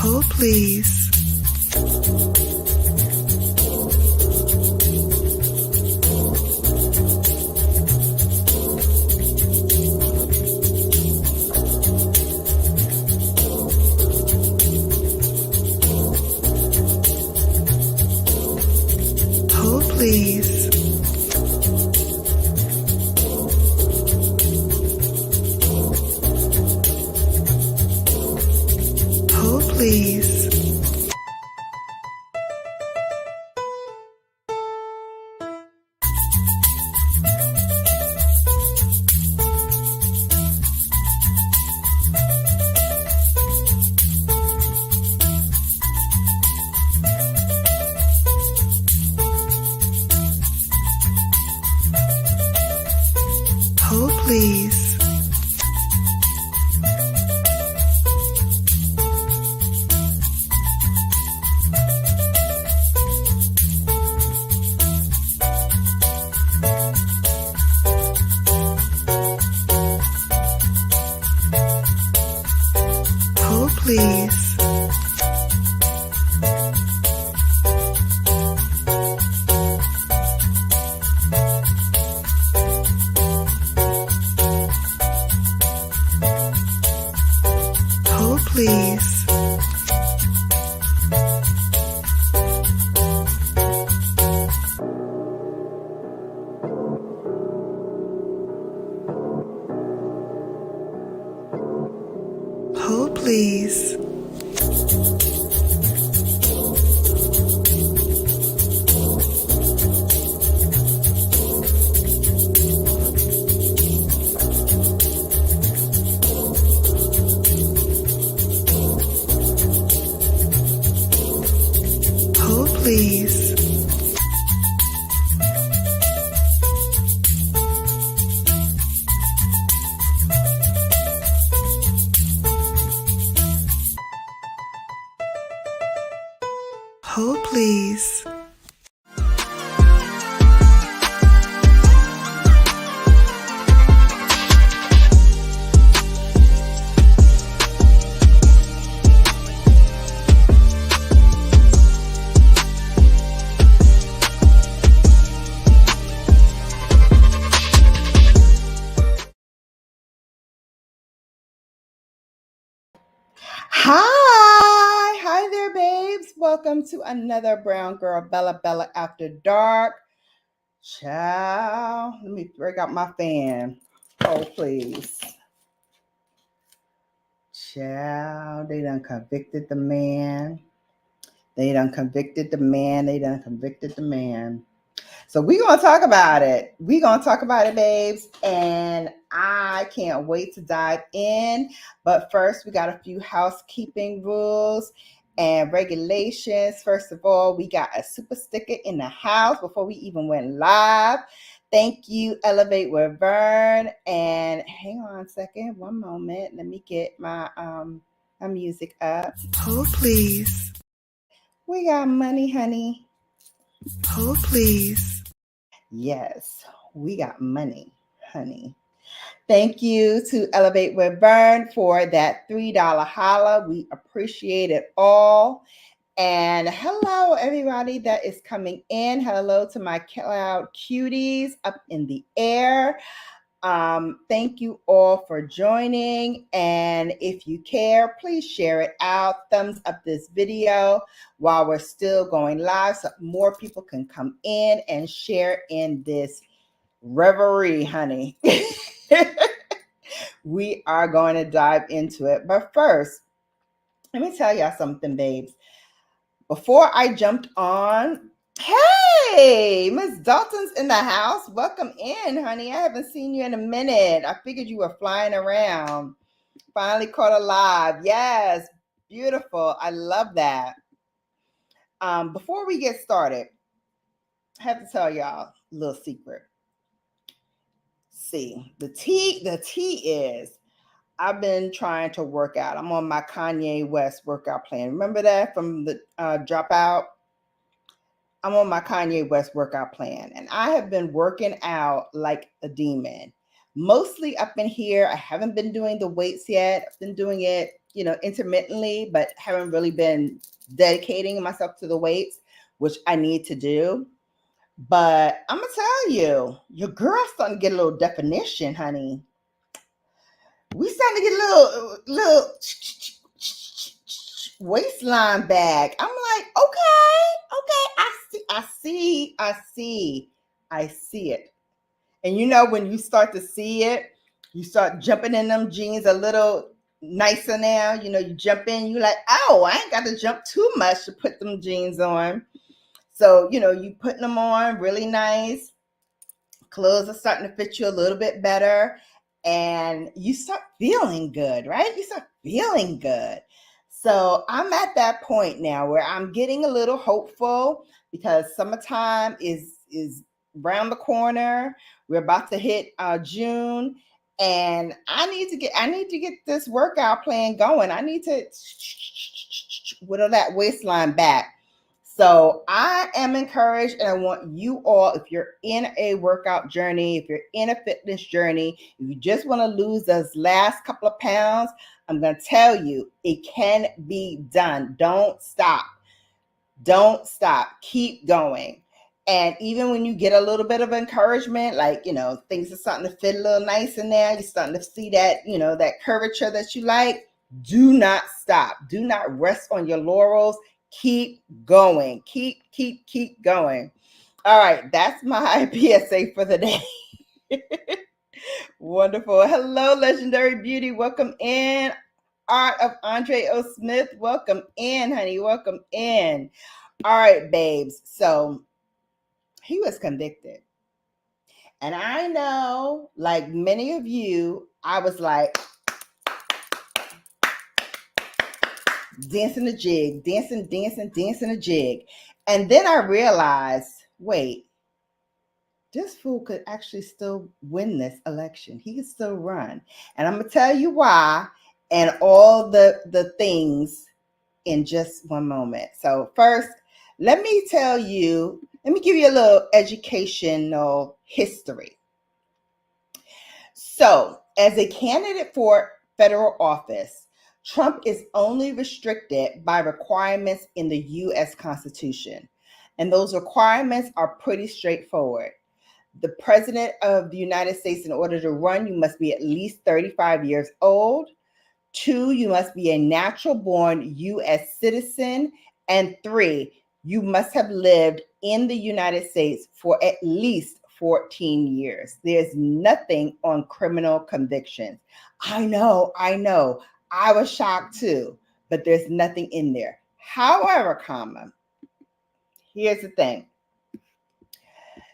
Hold please. Hold please. Hold please. Hold please. Hold please. Hold please. Hold please. Hold please. Hold please. Hi there, babes. Welcome to another Brown Girl Bella After Dark. Ciao. Let me break out my fan. Oh, please. Ciao. They done convicted the man. They done convicted the man. So we're going to talk about it. We're going to talk about it, babes. And I can't wait to dive in. But first, we got a few housekeeping rules and regulations. First of all, we got a super sticker in the house before we even went live. Thank you, Elevate with Vern. And hang on a second, one moment. Let me get my music up. Hold please. We got money, honey. Hold please. Yes, we got money, honey. Thank you to Elevate with Vern for that $3 holla. We appreciate it all. And hello, everybody that is coming in. Hello to my cloud cuties up in the air. Thank you all for joining. And if you care, please share it out. Thumbs up this video while we're still going live so more people can come in and share in this reverie, honey. We are going to dive into it. But first, let me tell y'all something, babes. Before I jumped on, hey, Miss Dalton's in the house. Welcome in, honey. I haven't seen you in a minute. I figured you were flying around. Finally caught alive. Yes, beautiful. I love that. Before we get started, I have to tell y'all a little secret. See, the tea is I've been trying to work out. I'm on my Kanye West workout plan. Remember that from the Dropout? I'm on my Kanye West workout plan, and I have been working out like a demon. Mostly up in here. I haven't been doing the weights yet. I've been doing it, intermittently, but haven't really been dedicating myself to the weights, which I need to do. But I'm gonna tell you, your girl's starting to get a little definition, honey. We starting to get a little waistline back. I'm like, okay, I see it. And when you start to see it, you start jumping in them jeans a little nicer now. You jump in, you like, oh, I ain't got to jump too much to put them jeans on. So, you putting them on really nice. Clothes are starting to fit you a little bit better. And you start feeling good, right? You start feeling good. So I'm at that point now where I'm getting a little hopeful because summertime is around the corner. We're about to hit June, and I need to get this workout plan going. I need to whittle that waistline back. So I am encouraged, and I want you all, if you're in a workout journey, if you're in a fitness journey, if you just want to lose those last couple of pounds, I'm going to tell you, it can be done. Don't stop. Don't stop. Keep going. And even when you get a little bit of encouragement, like, things are starting to fit a little nicer now, you're starting to see that, that curvature that you like, do not stop. Do not rest on your laurels. Keep going. Keep going. All right. That's my PSA for the day. Wonderful. Hello, Legendary Beauty. Welcome in. Art of 𝕊𝕦𝕒𝕟 Smith. Welcome in, honey. Welcome in. All right, babes. So he was convicted. And I know, like many of you, I was like, dancing a jig, dancing a jig. And then I realized, wait, this fool could actually still win this election. He could still run. And I'm going to tell you why and all the things in just one moment. So first, let me give you a little educational history. So as a candidate for federal office, Trump is only restricted by requirements in the U.S. Constitution. And those requirements are pretty straightforward. The president of the United States, in order to run, you must be at least 35 years old. 2, you must be a natural-born U.S. citizen. And 3, you must have lived in the United States for at least 14 years. There's nothing on criminal convictions. I know. I was shocked too, but there's nothing in there. However, here's the thing.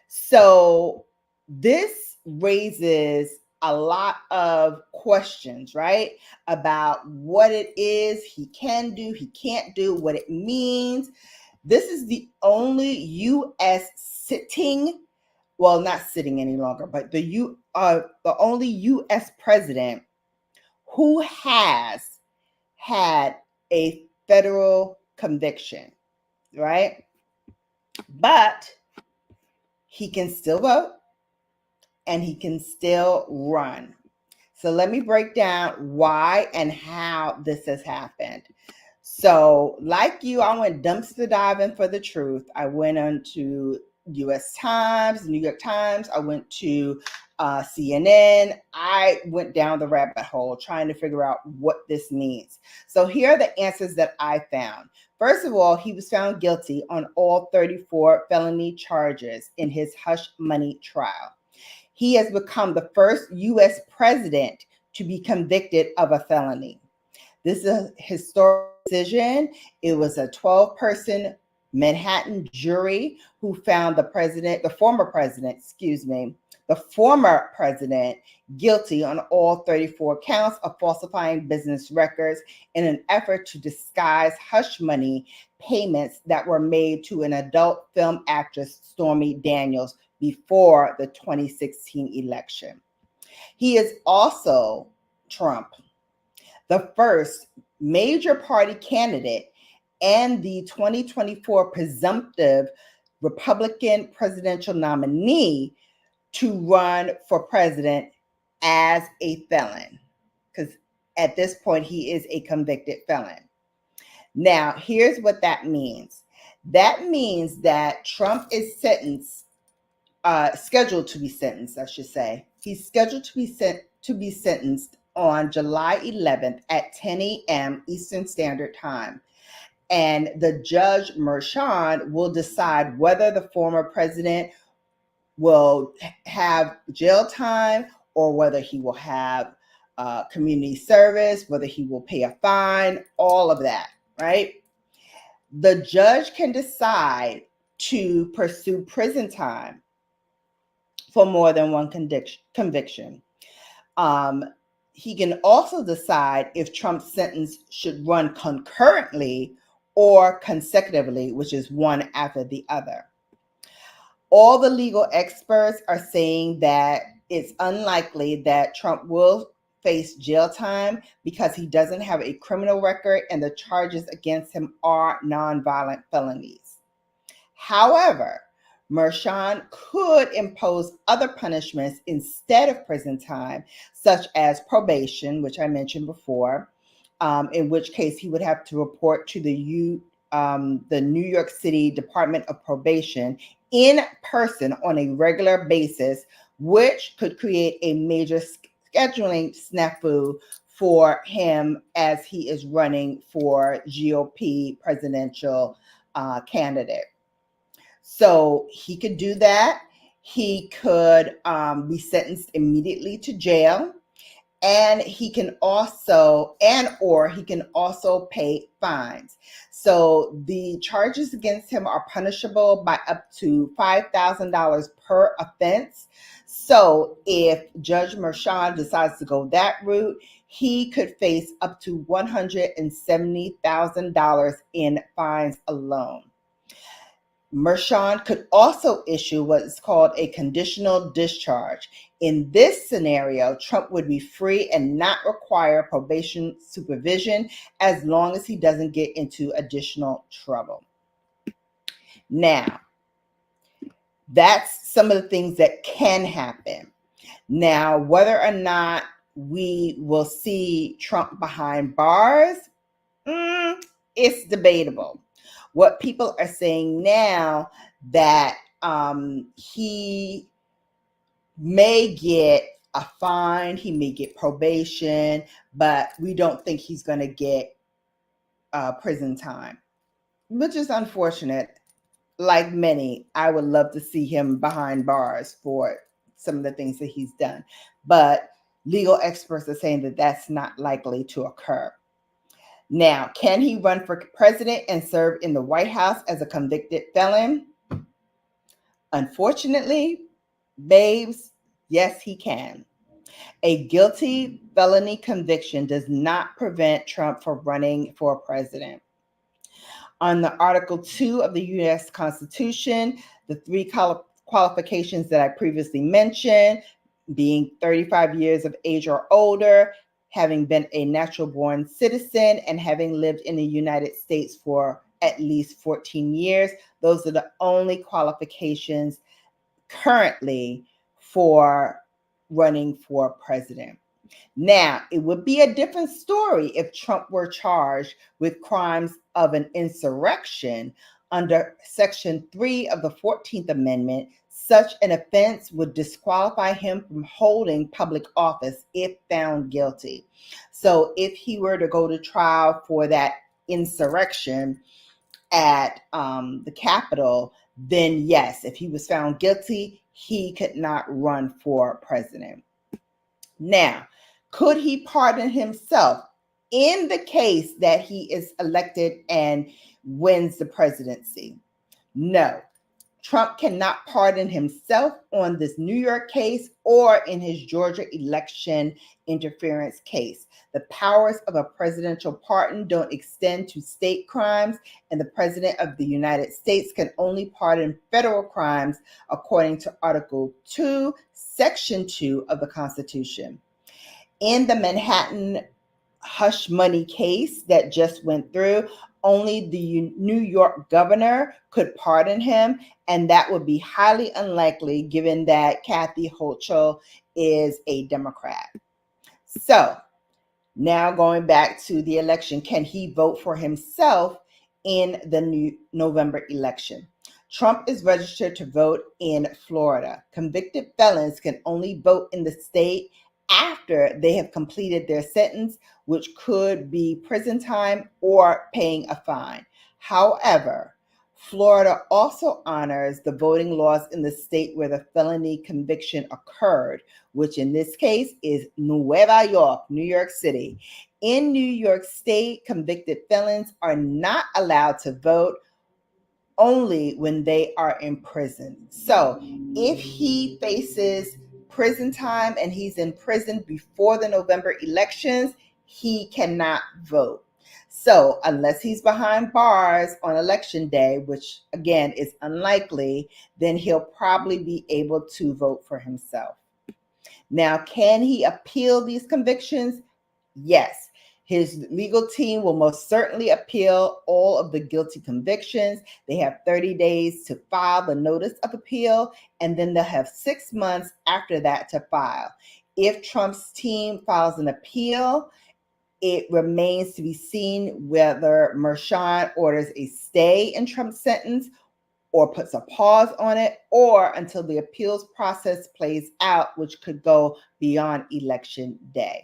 So this raises a lot of questions, right? About what it is he can do, he can't do, what it means. This is the only U.S. not sitting any longer, but the only U.S. president who has had a federal conviction, right? But he can still vote and he can still run. So let me break down why and how this has happened. So like you, I went dumpster diving for the truth. I went onto U.S. Times, New York Times. I went to CNN. I went down the rabbit hole trying to figure out what this means. So here are the answers that I found. First of all, he was found guilty on all 34 felony charges in his hush money trial. He has become the first U.S. president to be convicted of a felony. This is a historic decision. It was a 12-person Manhattan jury who found the former president guilty on all 34 counts of falsifying business records in an effort to disguise hush money payments that were made to an adult film actress, Stormy Daniels, before the 2016 election. He is also, Trump, the first major party candidate and the 2024 presumptive Republican presidential nominee to run for president as a felon. Because At this point, he is a convicted felon. Now, here's what that means. That means that Trump is scheduled to be sentenced, I should say. He's scheduled to be sentenced on July 11th at 10 a.m. Eastern Standard Time. And the judge, Merchan, will decide whether the former president will have jail time or whether he will have community service, whether he will pay a fine, all of that, right? The judge can decide to pursue prison time for more than one conviction. He can also decide if Trump's sentence should run concurrently or consecutively, which is one after the other. All the legal experts are saying that it's unlikely that Trump will face jail time because he doesn't have a criminal record and the charges against him are nonviolent felonies. However, Merchan could impose other punishments instead of prison time, such as probation, which I mentioned before, in which case he would have to report to the New York City Department of Probation in person on a regular basis, which could create a major scheduling snafu for him as he is running for GOP presidential candidate. So he could do that. He could be sentenced immediately to jail, and he can also pay fines. So the charges against him are punishable by up to $5,000 per offense. So if Judge Merchan decides to go that route, he could face up to $170,000 in fines alone. Merchan could also issue what is called a conditional discharge. In this scenario, Trump would be free and not require probation supervision as long as he doesn't get into additional trouble. Now, that's some of the things that can happen. Now, whether or not we will see Trump behind bars, it's debatable. What people are saying now that he may get a fine, he may get probation, but we don't think he's going to get prison time, which is unfortunate. Like many, I would love to see him behind bars for some of the things that he's done, but legal experts are saying that that's not likely to occur. Now, can he run for president and serve in the White House as a convicted felon? Unfortunately, babes, yes, he can. A guilty felony conviction does not prevent Trump from running for president. On the Article 2 of the U.S. Constitution, the three qualifications that I previously mentioned, being 35 years of age or older, having been a natural-born citizen, and having lived in the United States for at least 14 years. Those are the only qualifications currently for running for president. Now, it would be a different story if Trump were charged with crimes of an insurrection under Section 3 of the 14th Amendment. Such an offense would disqualify him from holding public office if found guilty. So if he were to go to trial for that insurrection at the Capitol, then yes, if he was found guilty, he could not run for president. Now, could he pardon himself in the case that he is elected and wins the presidency? No. Trump cannot pardon himself on this New York case or in his Georgia election interference case. The powers of a presidential pardon don't extend to state crimes, and the President of the United States can only pardon federal crimes according to Article 2, Section 2 of the Constitution. In the Manhattan hush money case that just went through, only the New York governor could pardon him, and that would be highly unlikely given that Kathy Hochul is a Democrat. So Now going back to the election, can he vote for himself in the new November election? Trump is registered to vote in Florida. Convicted felons can only vote in the state after they have completed their sentence, which could be prison time or paying a fine. However, Florida also honors the voting laws in the state where the felony conviction occurred, which in this case is Nueva York, New York City. In New York State, convicted felons are not allowed to vote only when they are in prison. So if he faces prison time and he's in prison before the November elections, he cannot vote. So unless he's behind bars on election day, which again is unlikely, then he'll probably be able to vote for himself. Now, can he appeal these convictions? Yes. His legal team will most certainly appeal all of the guilty convictions. They have 30 days to file the notice of appeal, and then they'll have 6 months after that to file. If Trump's team files an appeal, it remains to be seen whether Merchan orders a stay in Trump's sentence or puts a pause on it, or until the appeals process plays out, which could go beyond election day.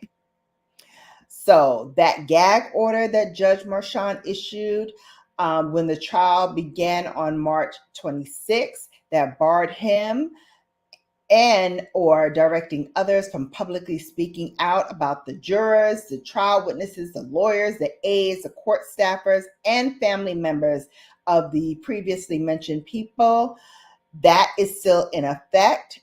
So that gag order that Judge Merchan issued when the trial began on March 26th that barred him and or directing others from publicly speaking out about the jurors, the trial witnesses, the lawyers, the aides, the court staffers, and family members of the previously mentioned people, that is still in effect.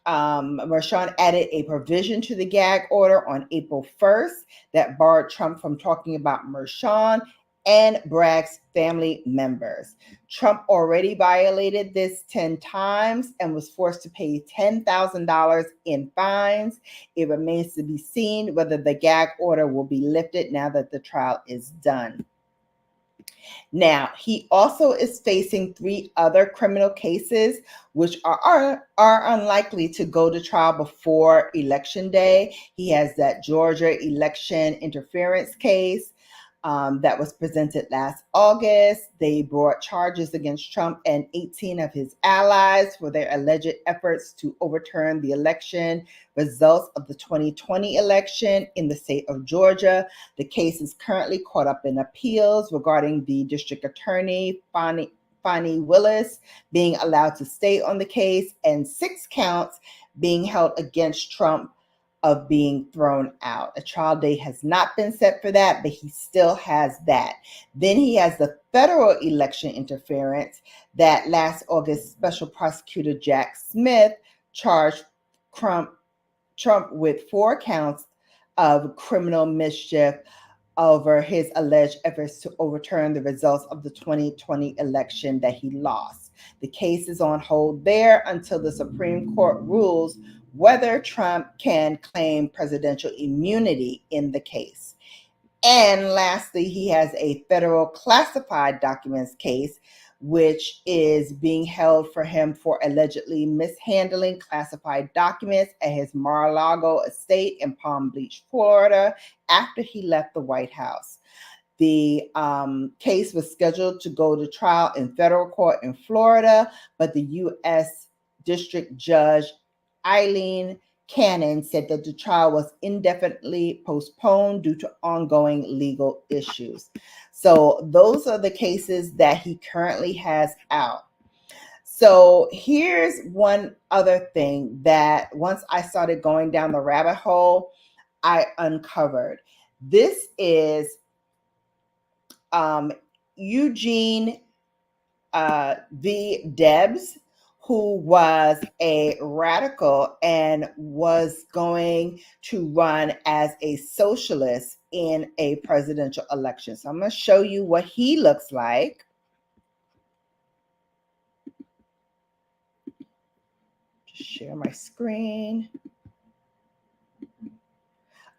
Merchan added a provision to the gag order on April 1st that barred Trump from talking about Merchan and Bragg's family members. Trump already violated this 10 times and was forced to pay $10,000 in fines. It remains to be seen whether the gag order will be lifted now that the trial is done. Now, he also is facing 3 other criminal cases, which are unlikely to go to trial before Election Day. He has that Georgia election interference case that was presented last August. They brought charges against Trump and 18 of his allies for their alleged efforts to overturn the election results of the 2020 election in the state of Georgia. The case is currently caught up in appeals regarding the district attorney, Fani Willis, being allowed to stay on the case, and 6 counts being held against Trump of being thrown out. A trial date has not been set for that, but he still has that. Then he has the federal election interference that last August, Special Prosecutor Jack Smith charged Trump with 4 counts of criminal mischief over his alleged efforts to overturn the results of the 2020 election that he lost. The case is on hold there until the Supreme Court rules whether Trump can claim presidential immunity in the case. And lastly, he has a federal classified documents case, which is being held for him for allegedly mishandling classified documents at his Mar-a-Lago estate in Palm Beach, Florida, after he left the White House. The case was scheduled to go to trial in federal court in Florida, but the U.S. District Judge Eileen Cannon said that the trial was indefinitely postponed due to ongoing legal issues. So those are the cases that he currently has out. So here's one other thing that once I started going down the rabbit hole, I uncovered. This is Eugene V. Debs, who was a radical and was going to run as a socialist in a presidential election. So I'm going to show you what he looks like. Just share my screen.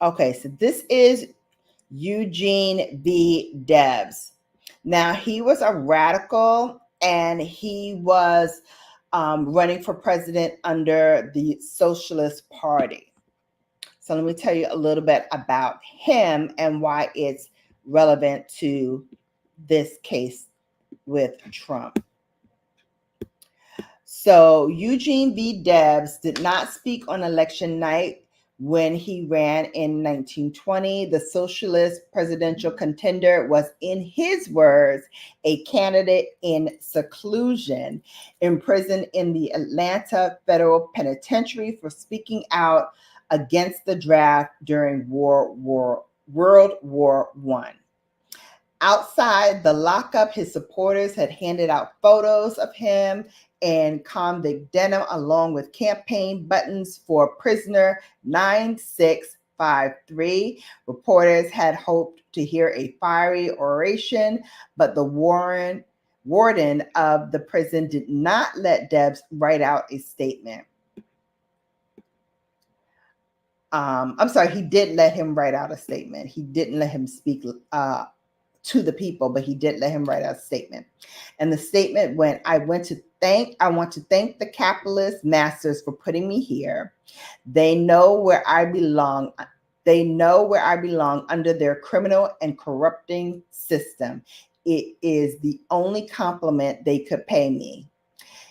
Okay, so this is Eugene V. Debs. Now, he was a radical and he was running for president under the Socialist Party. So let me tell you a little bit about him and why it's relevant to this case with Trump. So Eugene V. Debs did not speak on election night when he ran in 1920. The socialist presidential contender was, in his words, a candidate in seclusion, imprisoned in the Atlanta Federal Penitentiary for speaking out against the draft during World War I. Outside the lockup, his supporters had handed out photos of him in convict denim along with campaign buttons for prisoner 9653. Reporters had hoped to hear a fiery oration, but the warden of the prison did not let Debs write out a statement. He did let him write out a statement. He didn't let him speak to the people, but he did let him write out a statement. And the statement went, I want to thank the capitalist masters for putting me here. They know where I belong. They know where I belong under their criminal and corrupting system. It is the only compliment they could pay me.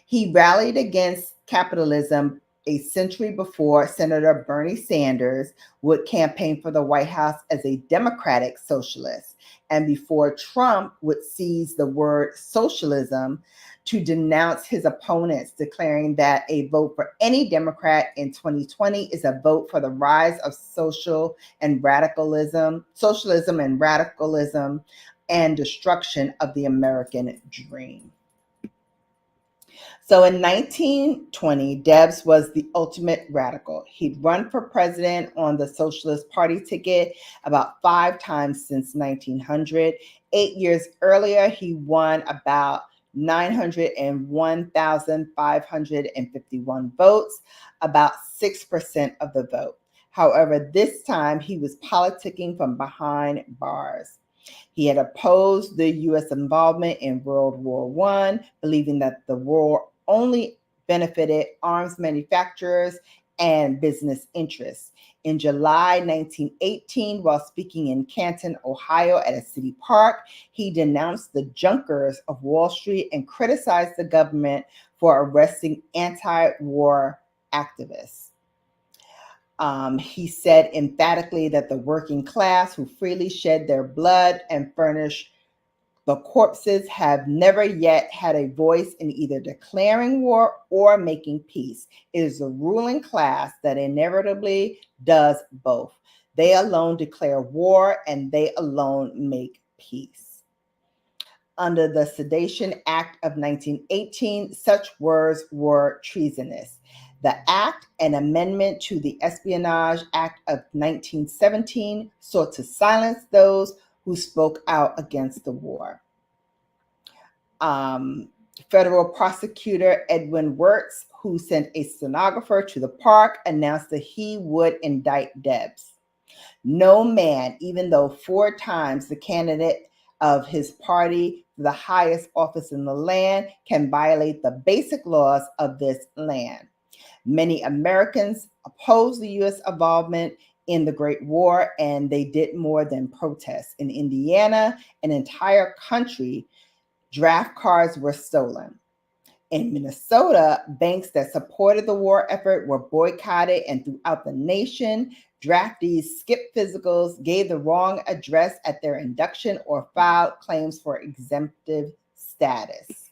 He rallied against capitalism a century before Senator Bernie Sanders would campaign for the White House as a democratic socialist, and before Trump would seize the word socialism to denounce his opponents, declaring that a vote for any Democrat in 2020 is a vote for the rise of socialism and radicalism and destruction of the American dream. So in 1920, Debs was the ultimate radical. He'd run for president on the Socialist Party ticket about 5 times since 1900. 8 years earlier, he won about 901,551 votes, about 6% of the vote. However, this time he was politicking from behind bars. He had opposed the U.S. involvement in World War I, believing that the war only benefited arms manufacturers and business interests. In July 1918, while speaking in Canton, Ohio at a city park, he denounced the junkers of Wall Street and criticized the government for arresting anti-war activists. He said emphatically that the working class who freely shed their blood and furnish the corpses have never yet had a voice in either declaring war or making peace. It is the ruling class that inevitably does both. They alone declare war and they alone make peace. Under the Sedition Act of 1918, such words were treasonous. The act, an amendment to the Espionage Act of 1917, sought to silence those who spoke out against the war. Federal prosecutor Edwin Wirtz, who sent a stenographer to the park, announced that he would indict Debs. No man, even though 4 times the candidate of his party for the highest office in the land, can violate the basic laws of this land. Many Americans opposed the U.S. involvement in the Great War, and they did more than protest. In Indiana, an entire country, draft cards were stolen. In Minnesota, banks that supported the war effort were boycotted, and throughout the nation, draftees skipped physicals, gave the wrong address at their induction, or filed claims for exemptive status.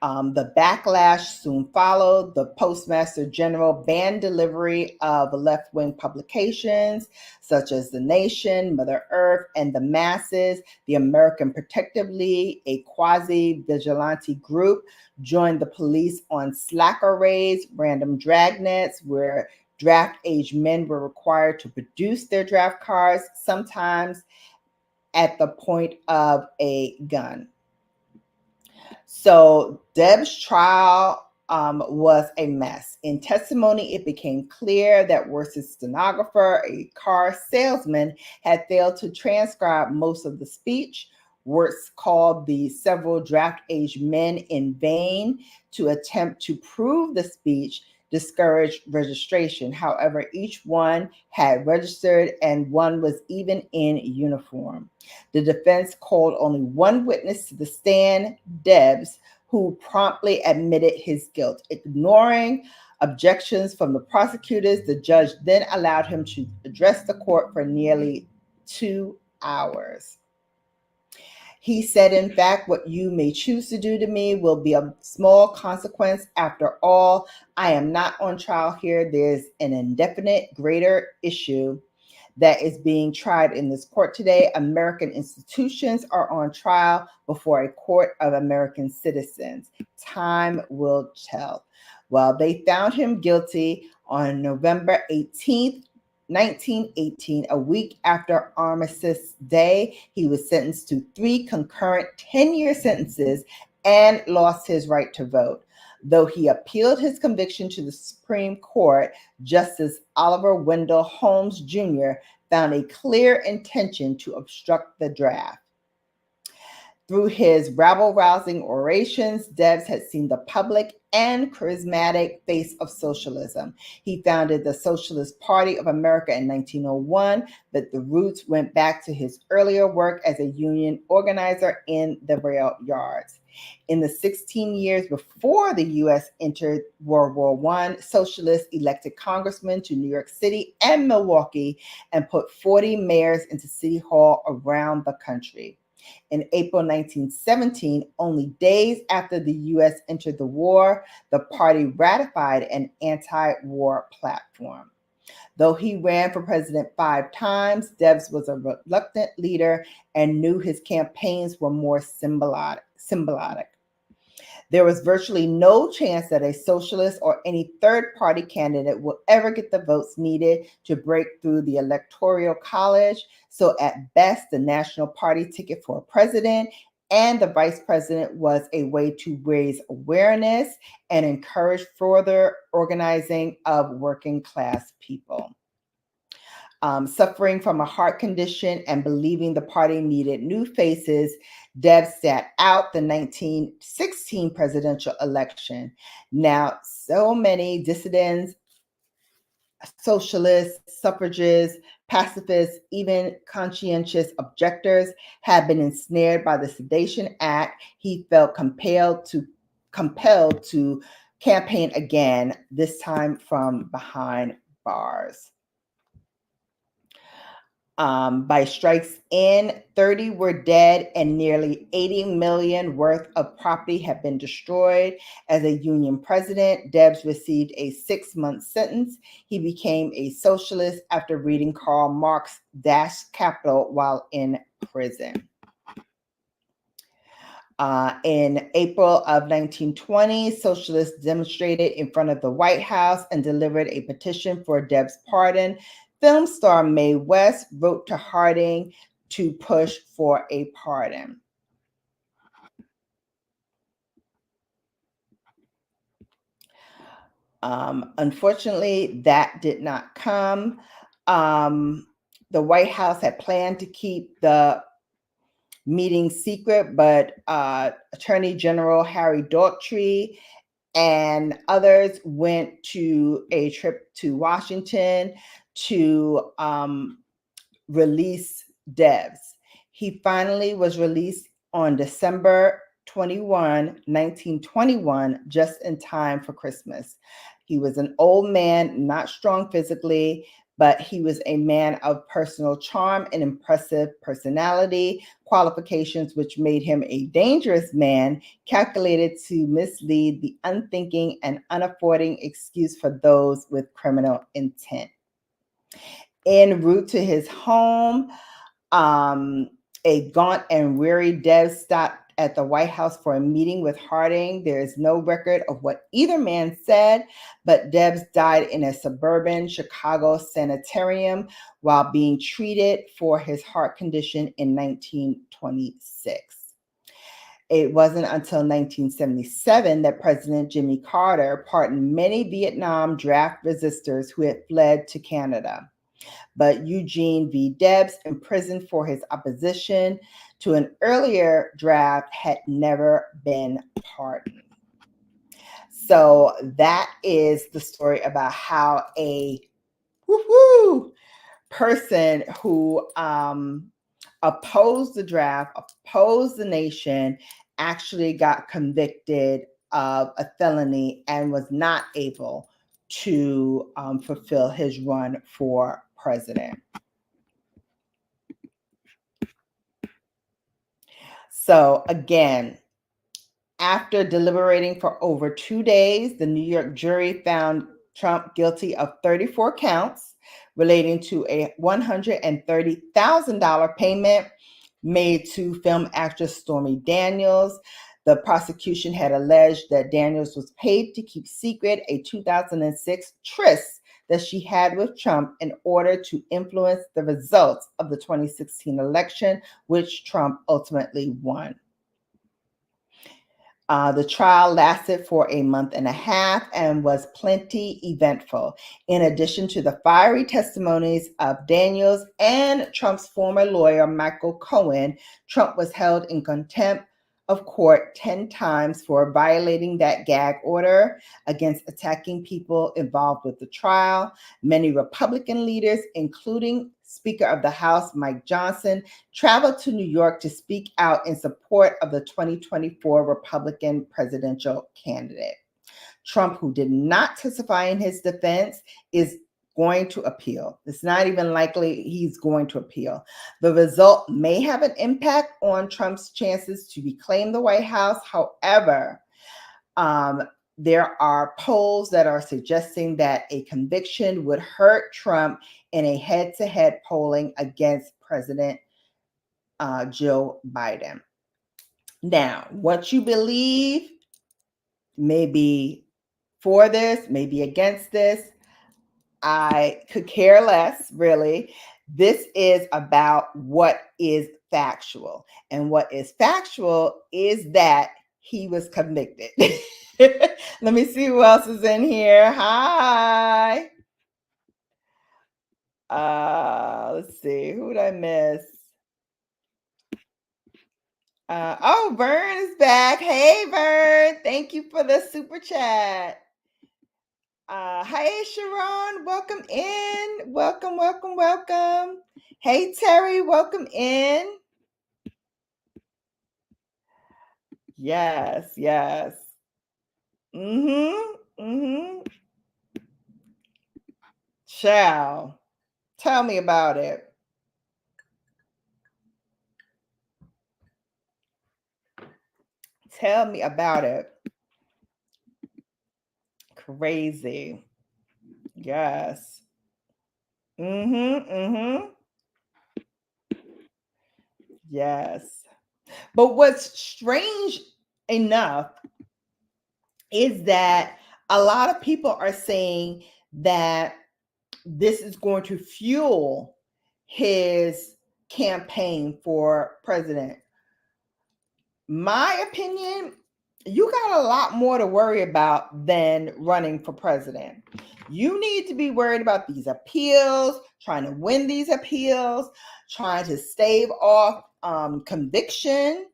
The backlash soon followed. The Postmaster General banned delivery of left-wing publications such as The Nation, Mother Earth, and The Masses. The American Protective League, a quasi-vigilante group, joined the police on slacker raids, random dragnets, where draft-age men were required to produce their draft cards, sometimes at the point of a gun. So Debs' trial was a mess. In testimony, it became clear that Wirtz's stenographer, a car salesman, had failed to transcribe most of the speech. Wirtz called the several draft-age men in vain to attempt to prove the speech, discouraged registration. However, each one had registered and one was even in uniform. The defense called only one witness to the stand, Debs, who promptly admitted his guilt. Ignoring objections from the prosecutors, the judge then allowed him to address the court for nearly 2 hours. He said, in fact, what you may choose to do to me will be of small consequence. After all, I am not on trial here. There's an indefinite greater issue that is being tried in this court today. American institutions are on trial before a court of American citizens. Time will tell. Well, they found him guilty on November 18th, 1918, a week after Armistice Day. He was sentenced to 3 concurrent 10-year sentences and lost his right to vote. Though he appealed his conviction to the Supreme Court, Justice Oliver Wendell Holmes Jr. found a clear intention to obstruct the draft. Through his rabble-rousing orations, Debs had seen the public and charismatic face of socialism. He founded the Socialist Party of America in 1901, but the roots went back to his earlier work as a union organizer in the rail yards. In the 16 years before the U.S. entered World War I, socialists elected congressmen to New York City and Milwaukee and put 40 mayors into City Hall around the country. In April 1917, only days after the U.S. entered the war, the party ratified an anti-war platform. Though he ran for president 5 times, Debs was a reluctant leader and knew his campaigns were more symbolic. There was virtually no chance that a socialist or any third-party candidate will ever get the votes needed to break through the Electoral College. So at best, the National Party ticket for president and the vice president was a way to raise awareness and encourage further organizing of working class people. Suffering from a heart condition and believing the party needed new faces, Debs sat out the 1916 presidential election. Now, so many dissidents, socialists, suffragists, pacifists, even conscientious objectors had been ensnared by the Sedition Act. He felt compelled to campaign again, this time from behind bars. By strikes in, 30 were dead and nearly 80 million worth of property had been destroyed. As a union president, Debs received a 6-month sentence. He became a socialist after reading Karl Marx's Das Kapital while in prison. In April of 1920, socialists demonstrated in front of the White House and delivered a petition for Debs' pardon. Film star Mae West wrote to Harding to push for a pardon. Unfortunately, that did not come. The White House had planned to keep the meeting secret, but Attorney General Harry Daughtry and others went to a trip to Washington to release Debs. He finally was released on December 21, 1921, just in time for Christmas. He was an old man, not strong physically, but he was a man of personal charm and impressive personality, qualifications which made him a dangerous man, calculated to mislead the unthinking and unaffording excuse for those with criminal intent. En route to his home, a gaunt and weary Debs stopped at the White House for a meeting with Harding. There is no record of what either man said, but Debs died in a suburban Chicago sanitarium while being treated for his heart condition in 1926. It wasn't until 1977 that President Jimmy Carter pardoned many Vietnam draft resistors who had fled to Canada. But Eugene V. Debs, imprisoned for his opposition to an earlier draft, had never been pardoned. So that is the story about how a person who opposed the draft, opposed the nation, actually got convicted of a felony and was not able to fulfill his run for president. So again, after deliberating for over 2 days, the New York jury found Trump guilty of 34 counts relating to a $130,000 payment made to film actress Stormy Daniels. The prosecution had alleged that Daniels was paid to keep secret a 2006 tryst that she had with Trump in order to influence the results of the 2016 election, which Trump ultimately won. The trial lasted for a month and a half and was plenty eventful. In addition to the fiery testimonies of Daniels and Trump's former lawyer, Michael Cohen, Trump was held in contempt of court 10 times for violating that gag order against attacking people involved with the trial. Many Republican leaders, including Speaker of the House Mike Johnson, traveled to New York to speak out in support of the 2024 Republican presidential candidate. Trump, who did not testify in his defense, is going to appeal. It's not even likely he's going to appeal. The result may have an impact on Trump's chances to reclaim the White House. However, there are polls that are suggesting that a conviction would hurt Trump in a head-to-head polling against President Joe Biden. Now, what you believe may be for this, may be against this. I could care less, really. This is about what is factual. And what is factual is that he was convicted. Let me see who else is in here. Hi. Let's see. Who did I miss? Vern is back. Hey, Vern. Thank you for the super chat. Hey, Sharon. Welcome in. Welcome, welcome, welcome. Hey, Terry. Welcome in. Yes, yes. Child, tell me about it. Tell me about it. Crazy. Yes. Yes. But what's strange enough is that a lot of people are saying that this is going to fuel his campaign for president. My opinion, you got a lot more to worry about than running for president. You need to be worried about these appeals, trying to win these appeals, trying to stave off conviction.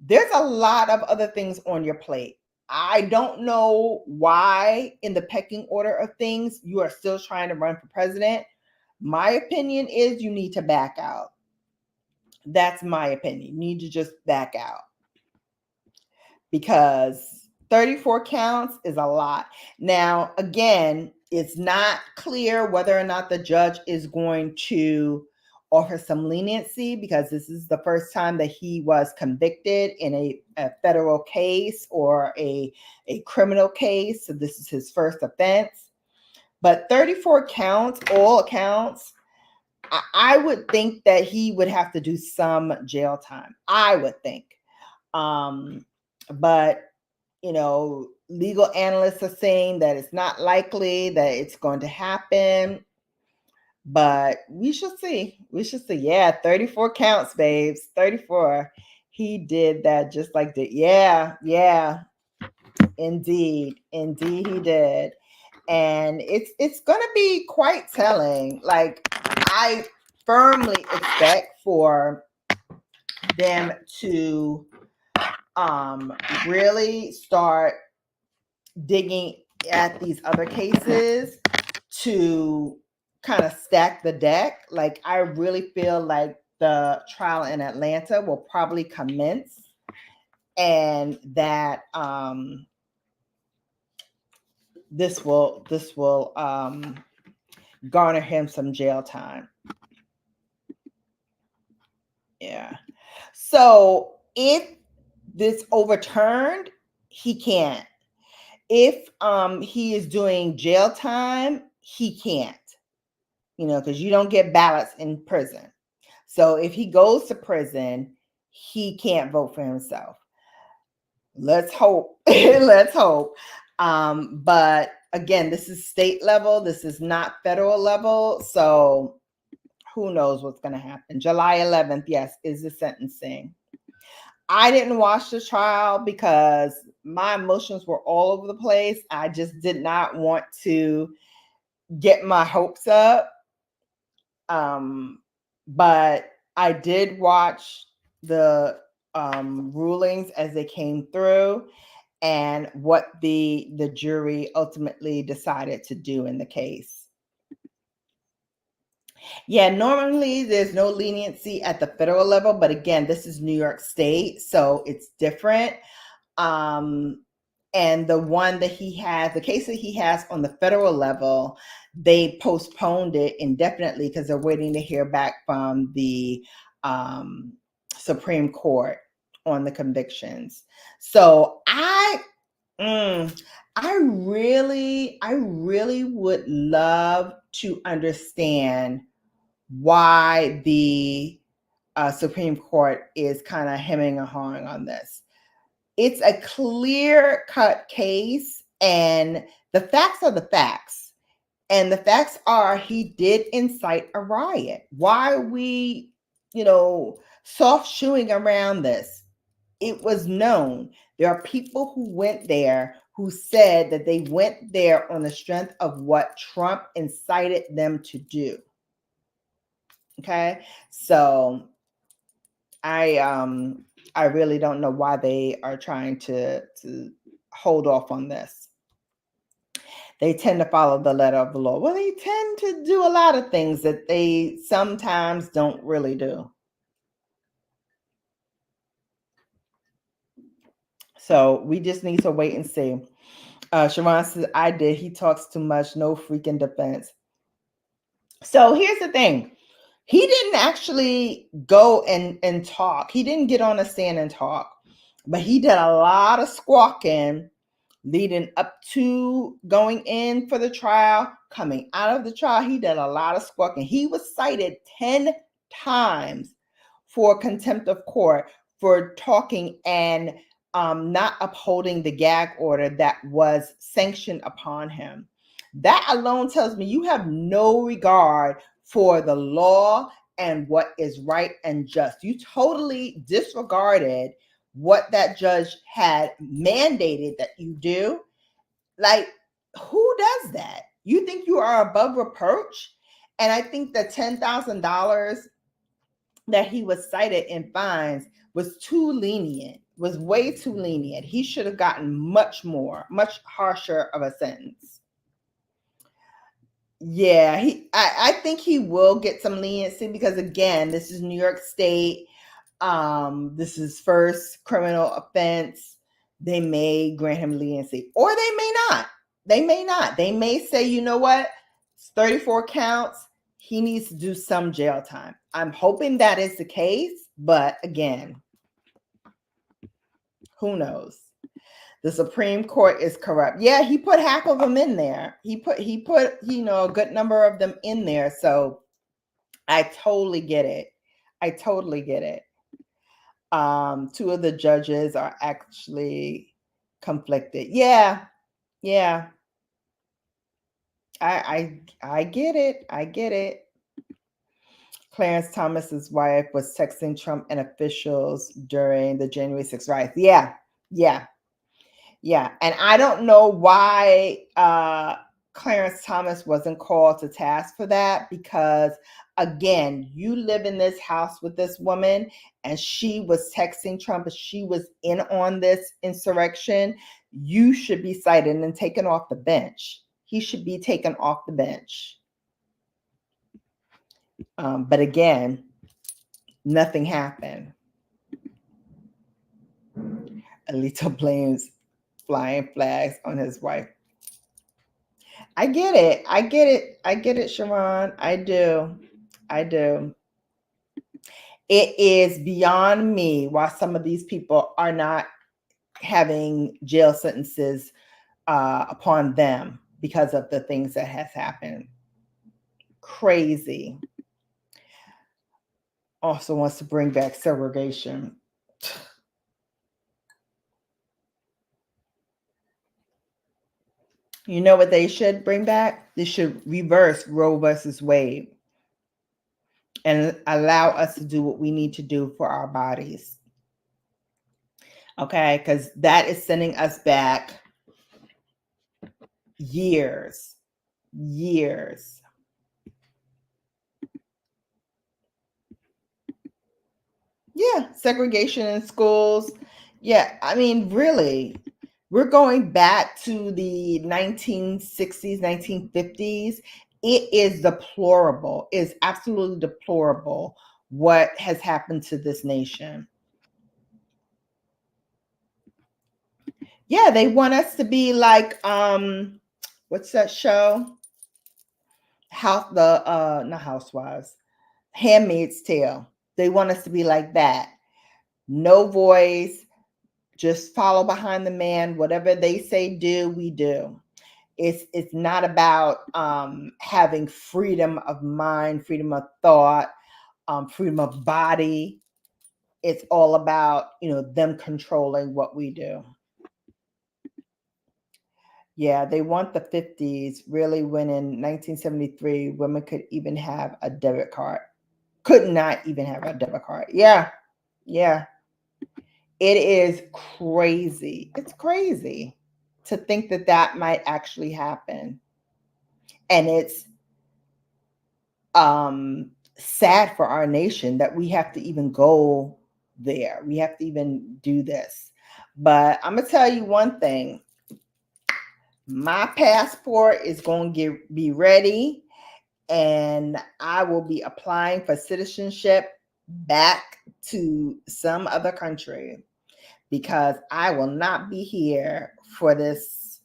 There's a lot of other things on your plate. I don't know why, in the pecking order of things, you are still trying to run for president. My opinion is you need to back out. That's my opinion. You need to just back out. Because 34 counts is a lot. Now, again, it's not clear whether or not the judge is going to offer some leniency, because this is the first time that he was convicted in a federal case or a criminal case. So this is his first offense. But 34 counts, all counts, I would think that he would have to do some jail time. I would think. But, legal analysts are saying that it's not likely that it's going to happen. But we shall see. We shall see. Yeah, 34 counts, babes. 34. He did that just like that. Yeah. Indeed. Indeed, he did. And it's going to be quite telling. Like, I firmly expect for them to really start digging at these other cases to kind of stack the deck. Like, I really feel like the trial in Atlanta will probably commence, and that this will garner him some jail time. Yeah. So if this overturned, he can't. If he is doing jail time, he can't. Because you don't get ballots in prison. So if he goes to prison, he can't vote for himself. Let's hope. Let's hope. But again, this is state level. This is not federal level. So who knows what's going to happen. July 11th, yes, is the sentencing. I didn't watch the trial because my emotions were all over the place. I just did not want to get my hopes up. But I did watch the rulings as they came through and what the jury ultimately decided to do in the case. Yeah, normally there's no leniency at the federal level, but again, this is New York State, so it's different. And the one that he has, the case that he has on the federal level, they postponed it indefinitely because they're waiting to hear back from the Supreme Court on the convictions. So I really would love to understand why the Supreme Court is kind of hemming and hawing on this. It's a clear-cut case, and the facts are the facts. And the facts are he did incite a riot. Why are we, soft shoeing around this? It was known. There are people who went there who said that they went there on the strength of what Trump incited them to do. Okay, so I really don't know why they are trying to hold off on this. They tend to follow the letter of the law. Well, they tend to do a lot of things that they sometimes don't really do. So we just need to wait and see. Sharon says, I did. He talks too much. No freaking defense. So here's the thing. He didn't actually go and talk. He didn't get on a stand and talk, but he did a lot of squawking leading up to going in for the trial, coming out of the trial. He did a lot of squawking. He was cited 10 times for contempt of court for talking and not upholding the gag order that was sanctioned upon him. That alone tells me you have no regard for the law and what is right and just. You totally disregarded what that judge had mandated that you do. Like, who does that? You think you are above reproach? And I think the $10,000 that he was cited in fines was too lenient, was way too lenient. He should have gotten much more, much harsher of a sentence. Yeah, I think he will get some leniency because, again, this is New York State. This is first criminal offense. They may grant him leniency, or they may not. They may not. They may say, you know what? It's 34 counts. He needs to do some jail time. I'm hoping that is the case, but again, who knows? The Supreme Court is corrupt. Yeah, he put half of them in there. He put a good number of them in there. So I totally get it. I totally get it. Two of the judges are actually conflicted. Yeah. I get it. I get it. Clarence Thomas's wife was texting Trump and officials during the January 6th riots. Yeah. And I don't know why Clarence Thomas wasn't called to task for that, because, again, you live in this house with this woman and she was texting Trump, she was in on this insurrection. you should be cited and taken off the bench. He should be taken off the bench. But again, nothing happened. Alito blames flying flags on his wife. I get it. I get it. I get it, Sharon. I do. I do. It is beyond me why some of these people are not having jail sentences upon them because of the things that has happened. Crazy. Also wants to bring back segregation. You know what they should bring back? They should reverse Roe versus Wade and allow us to do what we need to do for our bodies. Okay, because that is sending us back years. Yeah, segregation in schools. Yeah, I mean, really, we're going back to the 1960s, 1950s. It is deplorable. It's absolutely deplorable what has happened to this nation. Yeah, they want us to be like, what's that show? Not Housewives, Handmaid's Tale. They want us to be like that. No voice, just follow behind the man. Whatever they say do, we do. It's not about having freedom of mind, freedom of thought, freedom of body. It's all about, them controlling what we do. Yeah, they want the 50s, really, when in 1973, women could even have a debit card. Could not even have a debit card. Yeah. It is crazy. It's crazy to think that that might actually happen. And it's sad for our nation that we have to even go there. We have to even do this. But I'm going to tell you one thing. My passport is going to be ready, and I will be applying for citizenship back to some other country, because I will not be here for this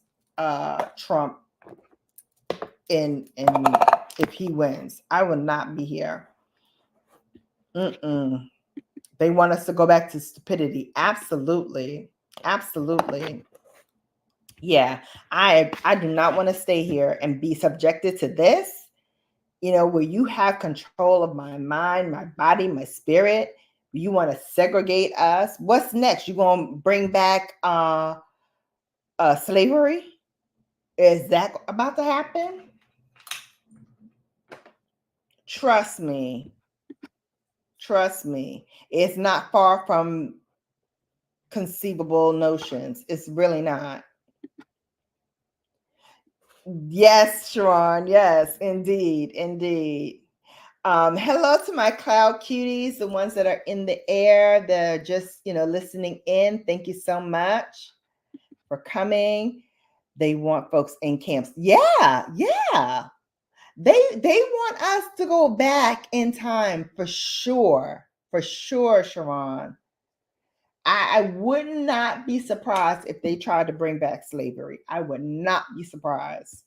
Trump in if he wins. I will not be here. They want us to go back to stupidity. Absolutely. Yeah, I do not want to stay here and be subjected to this, where you have control of my mind, my body, my spirit. You want to segregate us. What's next? You going to bring back slavery? Is that about to happen? Trust me. It's not far from conceivable notions. It's really not. Yes, Sharon. Yes, indeed. Hello to my cloud cuties, the ones that are in the air. They're just, listening in. Thank you so much for coming. They want folks in camps. Yeah. They want us to go back in time for sure. For sure, Sharon. I would not be surprised if they tried to bring back slavery. I would not be surprised.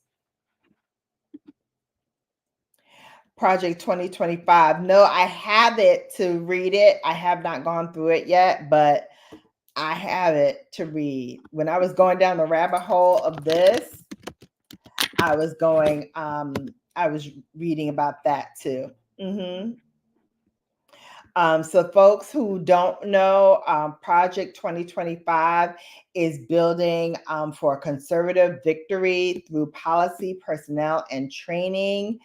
Project 2025. No, I have it to read it. I have not gone through it yet, but I have it to read. When I was going down the rabbit hole of this, I was reading about that too. So folks who don't know, Project 2025 is building for a conservative victory through policy, personnel, and training.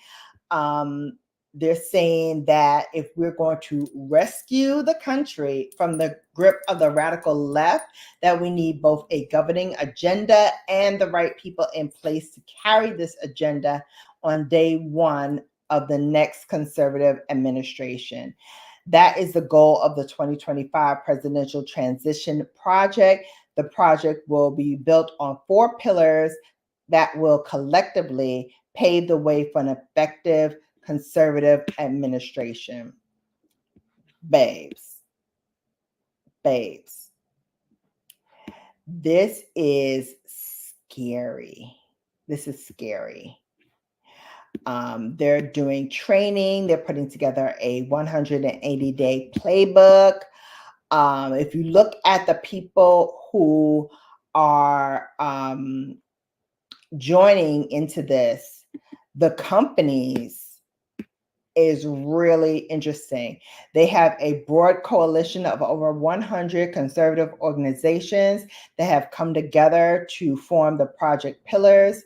They're saying that if we're going to rescue the country from the grip of the radical left, that we need both a governing agenda and the right people in place to carry this agenda on day one of the next conservative administration. That is the goal of the 2025 Presidential Transition Project. The project will be built on 4 pillars that will collectively pave the way for an effective conservative administration. Babes, babes, this is scary. This is scary. They're doing training. They're putting together a 180-day playbook. If you look at the people who are joining into this, the companies is really interesting. They have a broad coalition of over 100 conservative organizations that have come together to form the project pillars.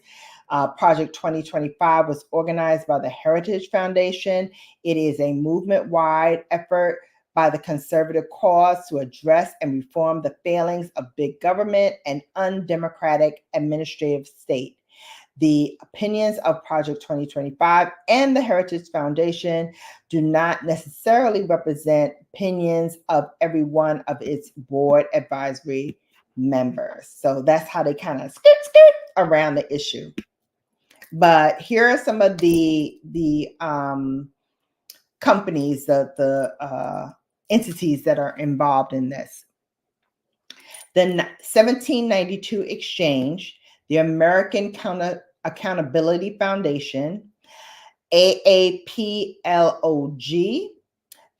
Project 2025 was organized by the Heritage Foundation. It is a movement-wide effort by the conservative cause to address and reform the failings of big government and undemocratic administrative state. The opinions of Project 2025 and the Heritage Foundation do not necessarily represent opinions of every one of its board advisory members. So that's how they kind of skirt around the issue. But here are some of the companies, the entities that are involved in this. The 1792 Exchange, the American Accountability Foundation, AAPLOG,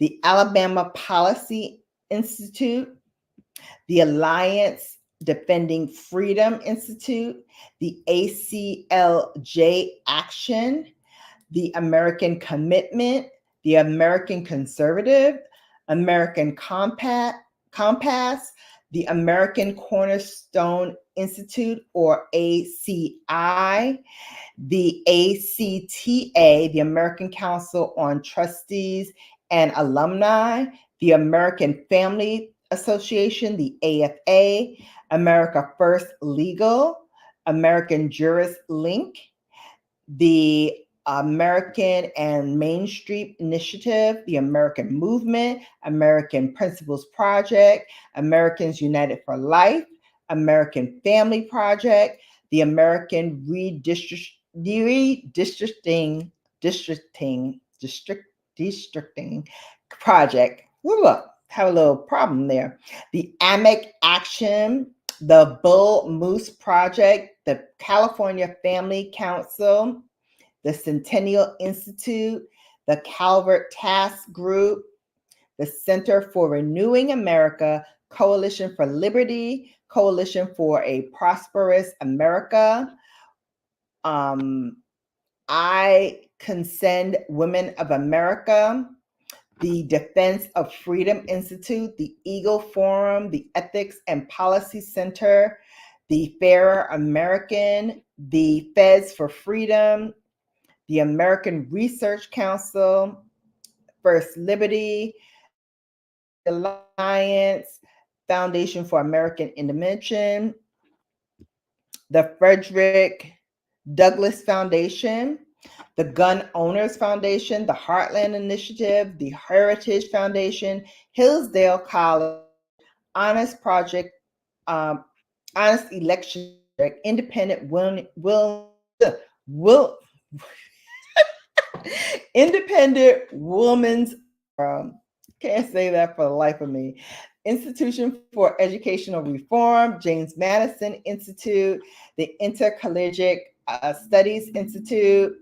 the Alabama Policy Institute, the Alliance Defending Freedom Institute, the ACLJ Action, the American Commitment, the American Conservative, American Compass, the American Cornerstone Institute, or ACI, the ACTA, the American Council on Trustees and Alumni, the American Family Association, the AFA, America First Legal, American Jurist Link, the American and Main Street Initiative, the American Movement, American Principles Project, Americans United for Life, American Family Project, the American Redistricting Project. Look, have a little problem there. The AMIC Action, the Bull Moose Project, the California Family Council, the Centennial Institute, the Calvert Task Group, the Center for Renewing America, Coalition for Liberty, Coalition for a Prosperous America. I Consend Women of America, the Defense of Freedom Institute, the Eagle Forum, the Ethics and Policy Center, the Fairer American, the Feds for Freedom, the American Research Council, First Liberty, Alliance, Foundation for American Invention, the Frederick Douglass Foundation, the Gun Owners Foundation, the Heartland Initiative, the Heritage Foundation, Hillsdale College, Honest Project, Honest Election, Independent Independent Women's can't say that for the life of me. Institution for Educational Reform, James Madison Institute, the Intercollegiate Studies Institute.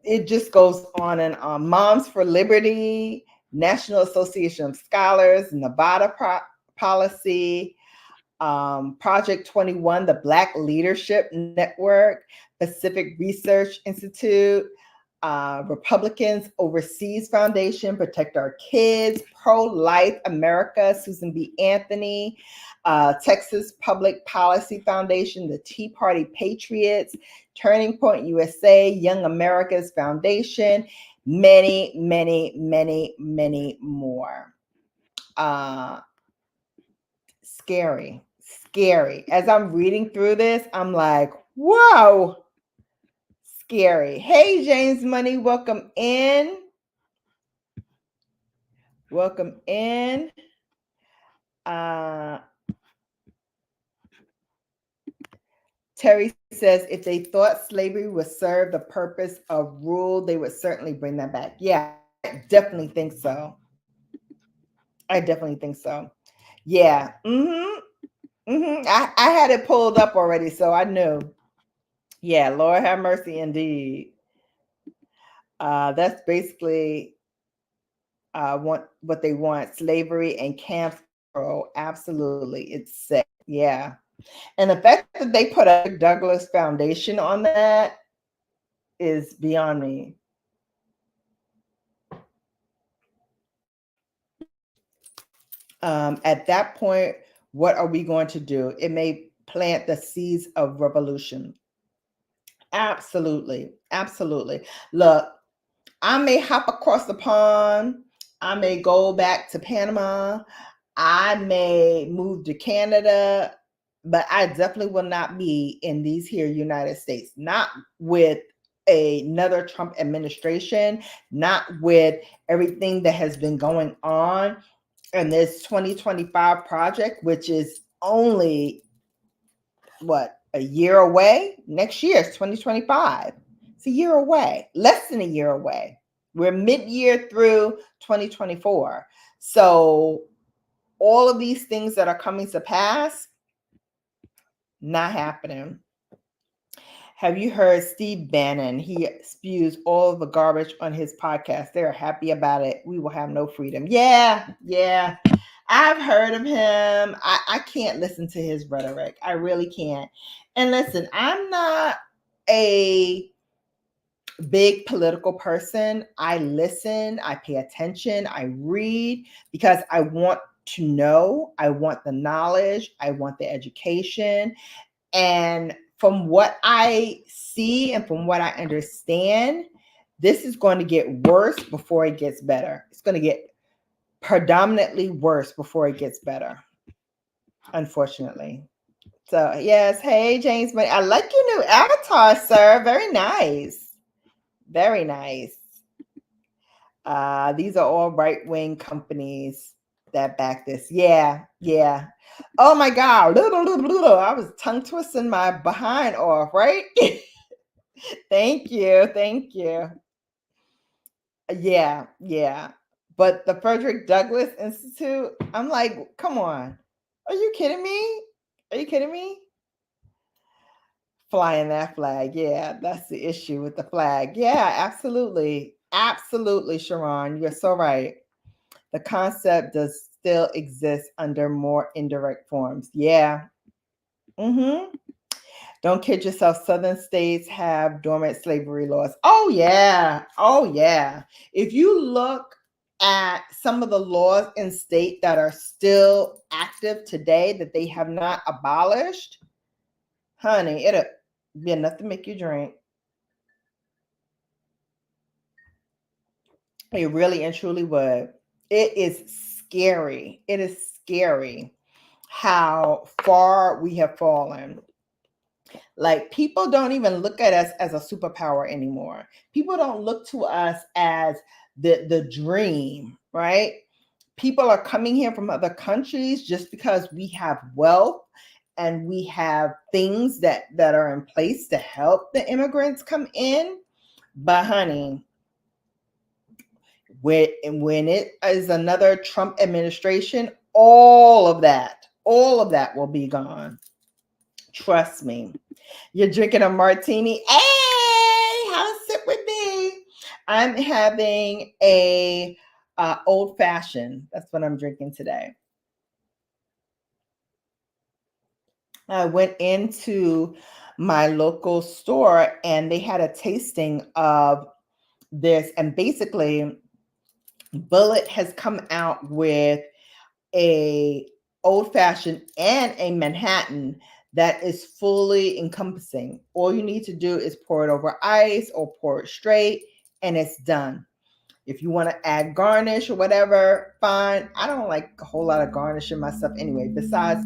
It just goes on and on. Moms for Liberty, National Association of Scholars, Nevada Policy, Project 21, the Black Leadership Network, Pacific Research Institute, Republicans Overseas Foundation, Protect Our Kids, Pro-Life America, Susan B. Anthony, Texas Public Policy Foundation, the Tea Party Patriots, Turning Point USA, Young America's Foundation, many, many, many, many more. Scary. As I'm reading through this, I'm like, whoa. Scary. Hey, James Money, welcome in. Welcome in. Terry says if they thought slavery would serve the purpose of rule, they would certainly bring that back. Yeah, I definitely think so. I definitely think so. Yeah. I had it pulled up already, so I knew. Yeah, Lord have mercy indeed. That's basically what they want: slavery and camp control. Absolutely, it's sick. Yeah, and the fact that they put a Douglas Foundation on that is beyond me. At that point, what are we going to do? It may plant the seeds of revolution. Absolutely, absolutely. Look, I may hop across the pond. I may go back to Panama. I may move to Canada, but I definitely will not be in these here United States. Not with another Trump administration, not with everything that has been going on in this 2025 project, which is only what, a year away? Next year is 2025. It's a year away, less than a year away. We're mid-year through 2024. So all of these things that are coming to pass, not happening. Have you heard Steve Bannon? He spews all of the garbage on his podcast. They're happy about it. We will have no freedom. Yeah. I've heard of him. I can't listen to his rhetoric. I really can't. And listen, I'm not a big political person. I listen, I pay attention, I read because I want to know, I want the knowledge, I want the education. And from what I see and from what I understand, this is going to get worse before it gets better. It's going to get predominantly worse before it gets better, unfortunately. So, yes. Hey, James, I like your new avatar, sir. Very nice. Very nice. These are all right-wing companies that back this. Yeah. Oh my God. I was tongue twisting my behind off, right? Thank you. Yeah. But the Frederick Douglass Institute, I'm like, come on. Are you kidding me? Flying that flag. Yeah, that's the issue with the flag. Yeah, absolutely. Absolutely, Sharon. You're so right. The concept does still exist under more indirect forms. Yeah. Don't kid yourself. Southern states have dormant slavery laws. Oh, yeah. If you look at some of the laws in state that are still active today that they have not abolished, honey, it'll be enough to make you drink. It really and truly would. It is scary. It is scary how far we have fallen. Like, people don't even look at us as a superpower anymore. People don't look to us as the dream, right? People are coming here from other countries just because we have wealth and we have things that are in place to help the immigrants come in. But honey, when it is another Trump administration, all of that will be gone. Trust me. You're drinking a martini. Hey, have a sip with me. I'm having a old fashioned. That's what I'm drinking today. I went into my local store and they had a tasting of this, and basically Bullet has come out with a old fashioned and a Manhattan that is fully encompassing. All you need to do is pour it over ice or pour it straight and it's done. If you want to add garnish or whatever, fine. I don't like a whole lot of garnish in my stuff anyway. Besides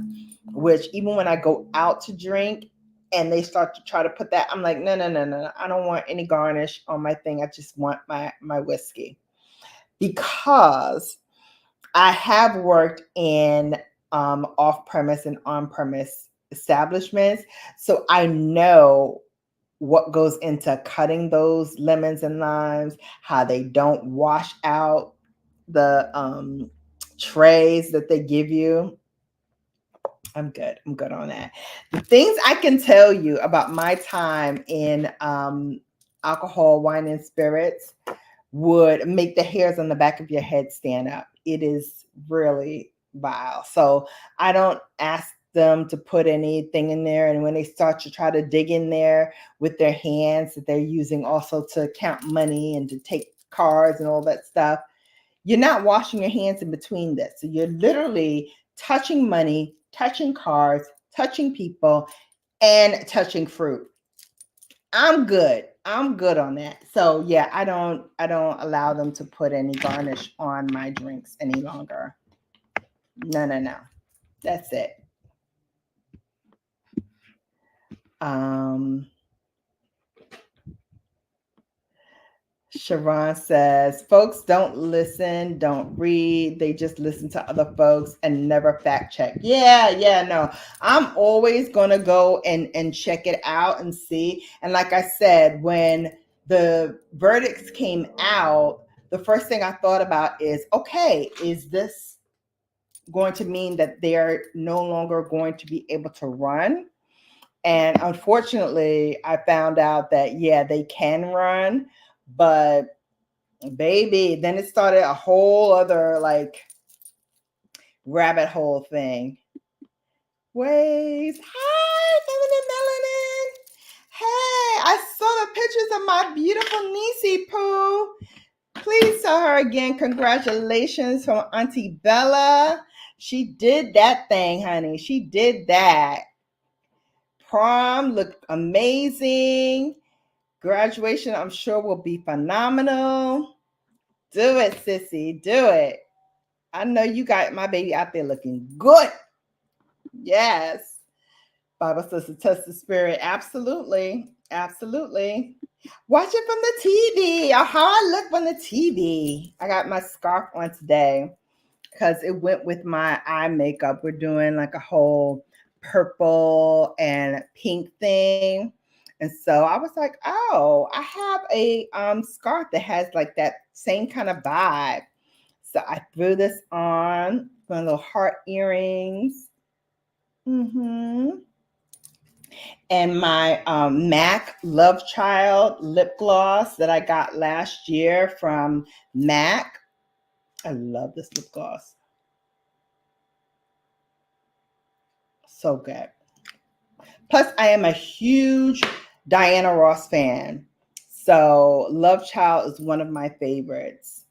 which, even when I go out to drink and they start to try to put that, I'm like, no. I don't want any garnish on my thing. I just want my whiskey. Because I have worked in off-premise and on-premise establishments, so I know what goes into cutting those lemons and limes, how they don't wash out the trays that they give you. I'm good. I'm good on that. The things I can tell you about my time in alcohol, wine, and spirits would make the hairs on the back of your head stand up. It is really vile. So I don't ask them to put anything in there. And when they start to try to dig in there with their hands that they're using also to count money and to take cards and all that stuff, you're not washing your hands in between this. So you're literally touching money, touching cards, touching people, and touching fruit. I'm good. I'm good on that. So yeah, I don't allow them to put any garnish on my drinks any longer. No. That's it. Sharon says, folks don't listen, don't read. They just listen to other folks and never fact check. Yeah, no. I'm always going to go and check it out and see. And like I said, when the verdicts came out, the first thing I thought about is, okay, is this going to mean that they're no longer going to be able to run? And unfortunately, I found out that, yeah, they can run, but baby, then it started a whole other like rabbit hole thing. Waves. Hi, Feminine Melanin. Hey, I saw the pictures of my beautiful niecey Pooh. Please tell her again, congratulations from Auntie Bella. She did that thing, honey. She did that. Prom looked amazing. Graduation, I'm sure, will be phenomenal. Do it, sissy. Do it. I know you got my baby out there looking good. Yes. Bible says to test the spirit. Absolutely. Absolutely. Watch it from the TV. Or how I look from the TV. I got my scarf on today because it went with my eye makeup. We're doing like a whole purple and pink thing. And so I was like, oh, I have a scarf that has like that same kind of vibe. So I threw this on, my little heart earrings. And my MAC Love Child lip gloss that I got last year from MAC. I love this lip gloss. So good. Plus, I am a huge Diana Ross fan. So Love Child is one of my favorites.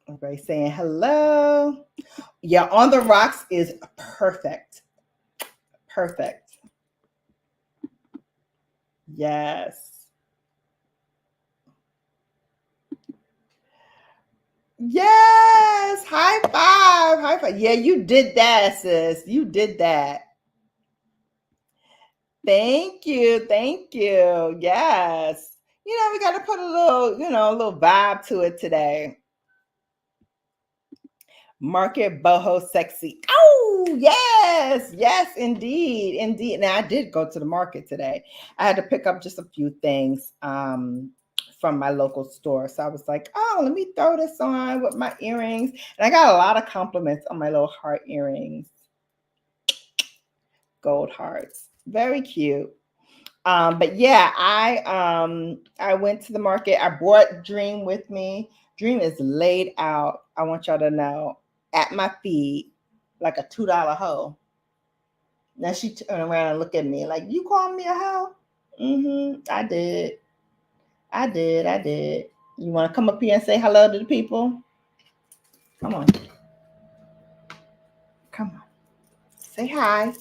Everybody saying hello. Yeah, On the Rocks is perfect. Perfect. Yes. Yes. High five. High five. Yeah, you did that, sis. You did that. Thank you. Thank you. Yes. You know, we got to put a little vibe to it today. Market boho sexy. Oh, yes. Yes, indeed. Indeed. Now, I did go to the market today. I had to pick up just a few things from my local store. So I was like, oh, let me throw this on with my earrings. And I got a lot of compliments on my little heart earrings. Gold hearts. Very cute. But yeah, I went to the market. I brought Dream with me. Dream is laid out. I want y'all to know, at my feet like a $2 hoe. Now she turned around and looked at me like, you called me a hoe? I did. I did. You want to come up here and say hello to the people? Come on. Come on. Say hi.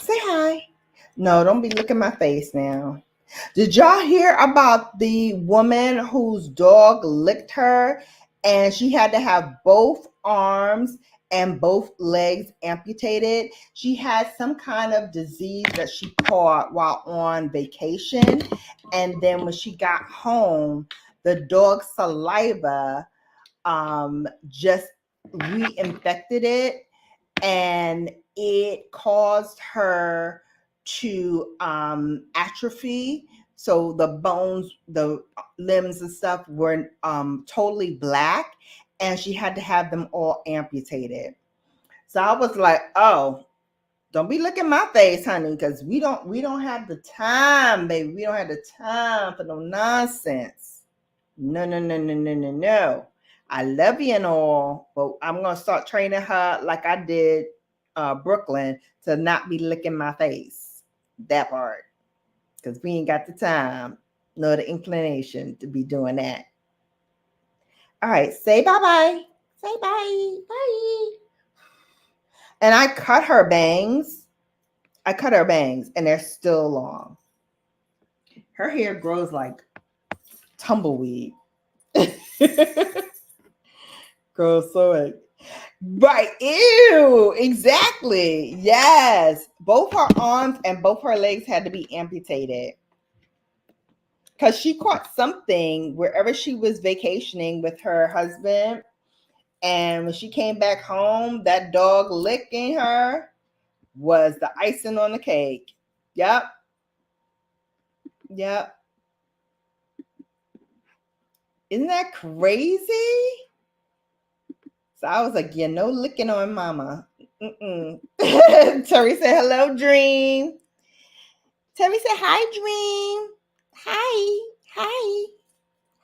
Say hi. No, don't be looking my face now. Did y'all hear about the woman whose dog licked her and she had to have both arms and both legs amputated? She had some kind of disease that she caught while on vacation. And then when she got home, the dog's saliva just reinfected it, and it caused her to atrophy. So the bones, the limbs and stuff were totally black, and she had to have them all amputated. So I was like, oh, don't be looking my face, honey, because we don't have the time, baby. We don't have the time for no nonsense. No, no, no, no, no, no, no. I love you and all, but I'm gonna start training her like I did Brooklyn to not be licking my face. That part. Because we ain't got the time nor the inclination to be doing that. All right, say bye-bye. Say bye. Bye. And I cut her bangs. And they're still long. Her hair grows like tumbleweed. Grows so like, right. Ew, exactly. Yes. Both her arms and both her legs had to be amputated. Because she caught something wherever she was vacationing with her husband. And when she came back home, that dog licking her was the icing on the cake. Yep. Yep. Isn't that crazy? So I was like, yeah, no licking on mama. Terry said, hello, Dream. Terry said, hi, Dream. Hi. Hi.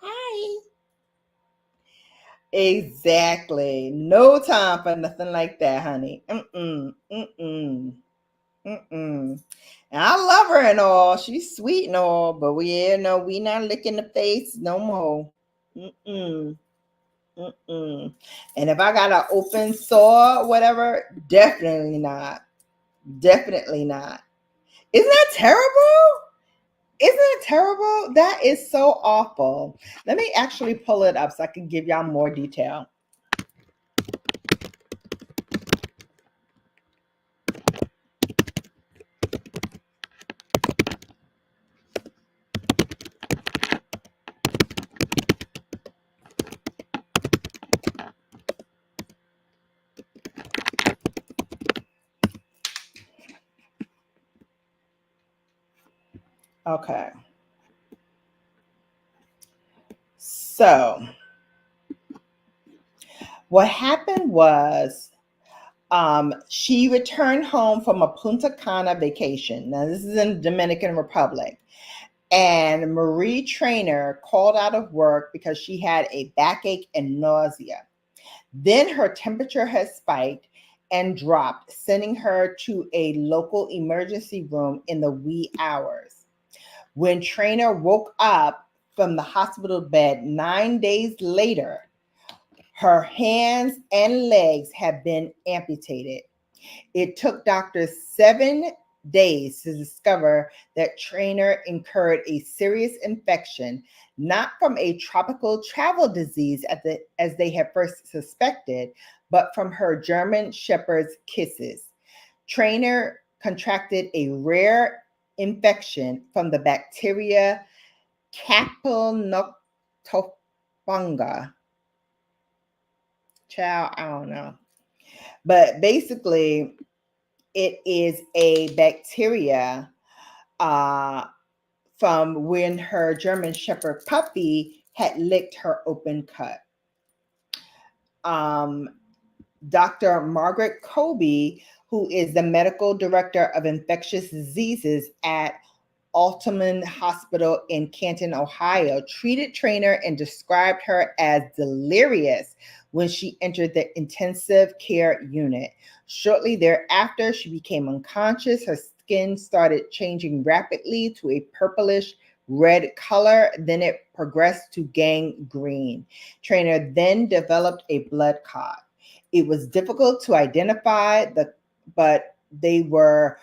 Hi. Exactly. No time for nothing like that, honey. And I love her and all. She's sweet and all, but we not licking the face no more. And if I got an open sore or whatever, definitely not. Definitely not. Isn't that terrible? Isn't it terrible? That is so awful. Let me actually pull it up so I can give y'all more detail. Okay. So what happened was she returned home from a Punta Cana vacation. Now, this is in the Dominican Republic. And Marie Traynor called out of work because she had a backache and nausea. Then her temperature had spiked and dropped, sending her to a local emergency room in the wee hours. When Traynor woke up from the hospital bed 9 days later, her hands and legs had been amputated. It took doctors 7 days to discover that Traynor incurred a serious infection, not from a tropical travel disease as they had first suspected, but from her German Shepherd's kisses. Traynor contracted a rare infection from the bacteria Capilnoctofunga. Child, I don't know. But basically, it is a bacteria from when her German Shepherd puppy had licked her open cut. Dr. Margaret Colby, who is the medical director of infectious diseases at Altamont Hospital in Canton, Ohio, treated Traynor and described her as delirious when she entered the intensive care unit. Shortly thereafter, she became unconscious. Her skin started changing rapidly to a purplish red color. Then it progressed to gangrene. Traynor then developed a blood clot. It was difficult to identify, but they were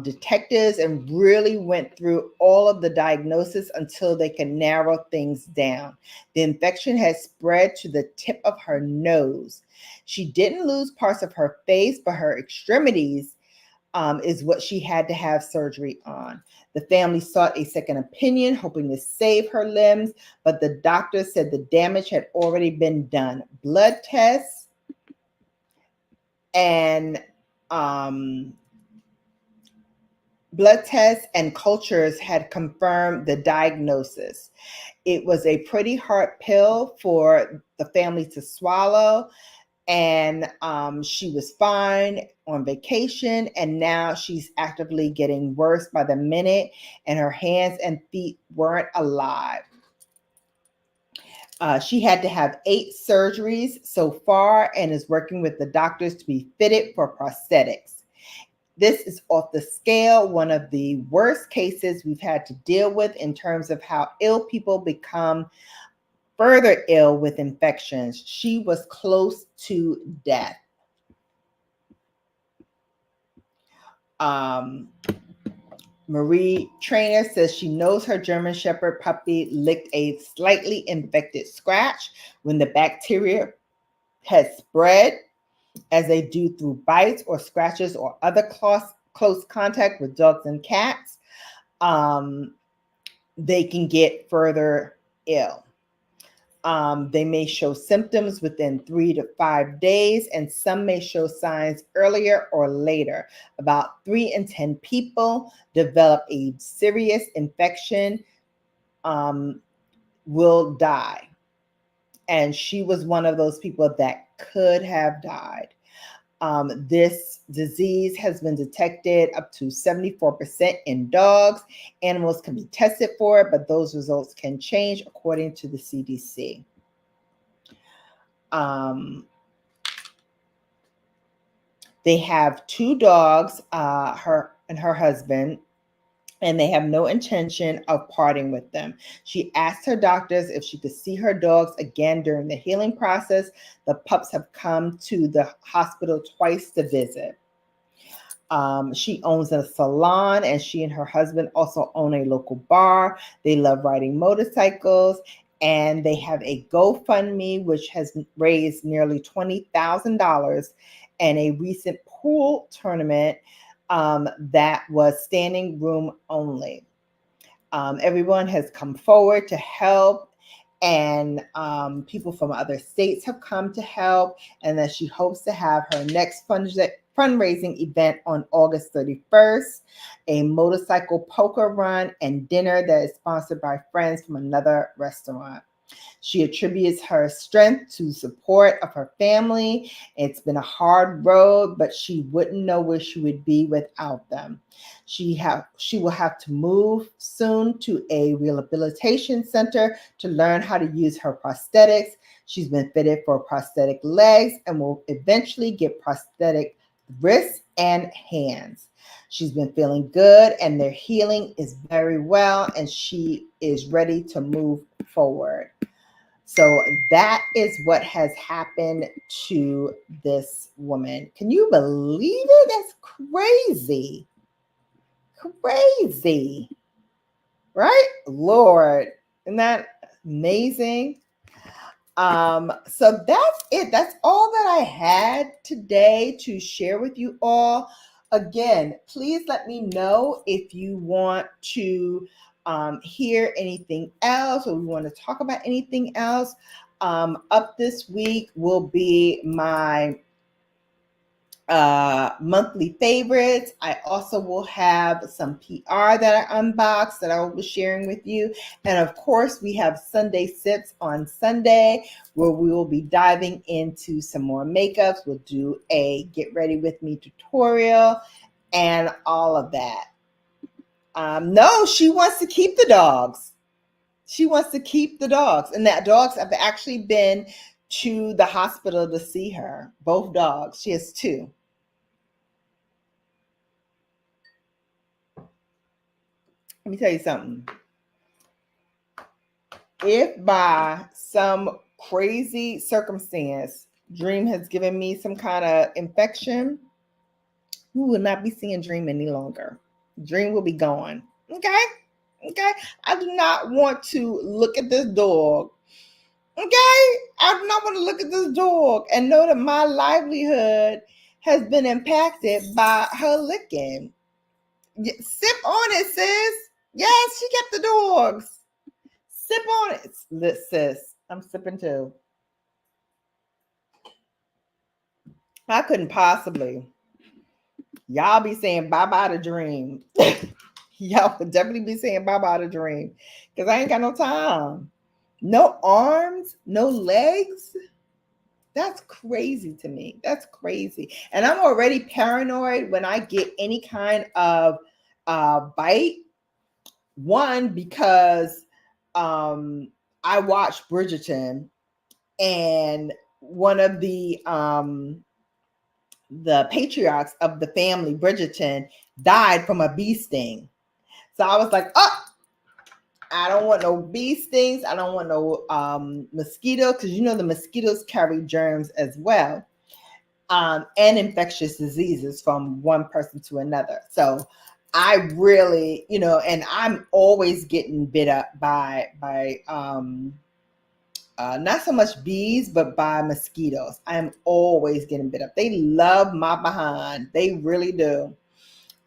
detectives and really went through all of the diagnosis until they could narrow things down. The infection had spread to the tip of her nose. She didn't lose parts of her face, but her extremities is what she had to have surgery on. The family sought a second opinion, hoping to save her limbs, but the doctor said the damage had already been done. Blood tests and cultures had confirmed the diagnosis. It was a pretty hard pill for the family to swallow. And she was fine on vacation, and now she's actively getting worse by the minute, and her hands and feet weren't alive. She had to have 8 surgeries so far and is working with the doctors to be fitted for prosthetics. This is off the scale, one of the worst cases we've had to deal with in terms of how ill people become further ill with infections. She was close to death. Marie Trainer says she knows her German Shepherd puppy licked a slightly infected scratch when the bacteria has spread, as they do through bites or scratches or other close contact with dogs and cats. They can get further ill. They may show symptoms within 3 to 5 days, and some may show signs earlier or later. About 3 in 10 people develop a serious infection, will die. And she was one of those people that could have died. This disease has been detected up to 74% in dogs. Animals can be tested for it, but those results can change according to the CDC. They have 2 dogs, her and her husband, and they have no intention of parting with them. She asked her doctors if she could see her dogs again during the healing process. The pups have come to the hospital twice to visit. She owns a salon, and she and her husband also own a local bar. They love riding motorcycles, and they have a GoFundMe, which has raised nearly $20,000, and a recent pool tournament that was standing room only. Everyone has come forward to help, and people from other states have come to help, and that she hopes to have her next fundraising event on August 31st, a motorcycle poker run and dinner that is sponsored by friends from another restaurant. She attributes her strength to support of her family. It's been a hard road, but she wouldn't know where she would be without them. She will have to move soon to a rehabilitation center to learn how to use her prosthetics. She's been fitted for prosthetic legs and will eventually get prosthetic wrists and hands. She's been feeling good, and their healing is very well, and she is ready to move forward. So that is what has happened to this woman. Can you believe it? That's crazy. Crazy. Right? Lord, isn't that amazing? So that's it. That's all that I had today to share with you all. Again, please let me know if you want to hear anything else, or we want to talk about anything else. Up this week will be my monthly favorites. I also will have some PR that I unboxed that I will be sharing with you. And of course, we have Sunday Sips on Sunday, where we will be diving into some more makeups. We'll do a get ready with me tutorial and all of that. No, she wants to keep the dogs. She wants to keep the dogs. And that dogs have actually been to the hospital to see her. Both dogs. She has 2. Let me tell you something. If by some crazy circumstance Dream has given me some kind of infection, we will not be seeing Dream any longer. Dream will be gone. Okay? I do not want to look at this dog. Okay? I do not want to look at this dog and know that my livelihood has been impacted by her licking. Sip on it, sis. Yes, she kept the dogs. Sip on it, sis. I'm sipping too. I couldn't possibly. Y'all be saying bye-bye to dream. Y'all would definitely be saying bye-bye to dream. Because I ain't got no time. No arms, no legs. That's crazy to me. That's crazy. And I'm already paranoid when I get any kind of bite. One, because I watched Bridgerton, and one of the patriarchs of the family, Bridgerton, died from a bee sting. So I was like, oh, I don't want no bee stings. I don't want no mosquito, because the mosquitoes carry germs as well, and infectious diseases from one person to another. So I really, and I'm always getting bit up by not so much bees, but by mosquitoes. I am always getting bit up. They love my behind. They really do.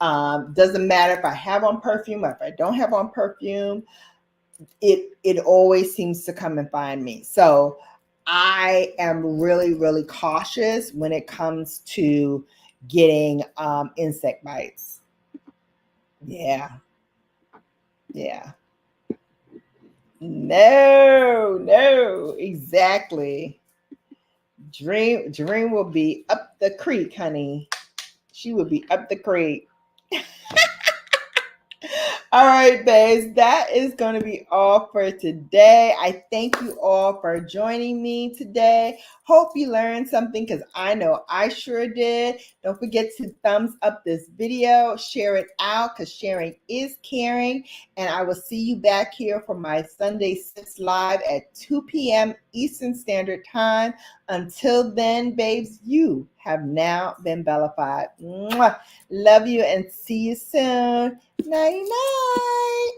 Doesn't matter if I have on perfume or if I don't have on perfume. It always seems to come and find me. So I am really, really cautious when it comes to getting insect bites. Yeah. No, exactly. Dream will be up the creek, honey. She will be up the creek. All right, babes, that is going to be all for today. I thank you all for joining me today. Hope you learned something, because I know I sure did. Don't forget to thumbs up this video, share it out, because sharing is caring. And I will see you back here for my Sunday Sips Live at 2 p.m. Eastern Standard Time. Until then, babes, you have now been bellified. Mwah. Love you and see you soon. Night, night.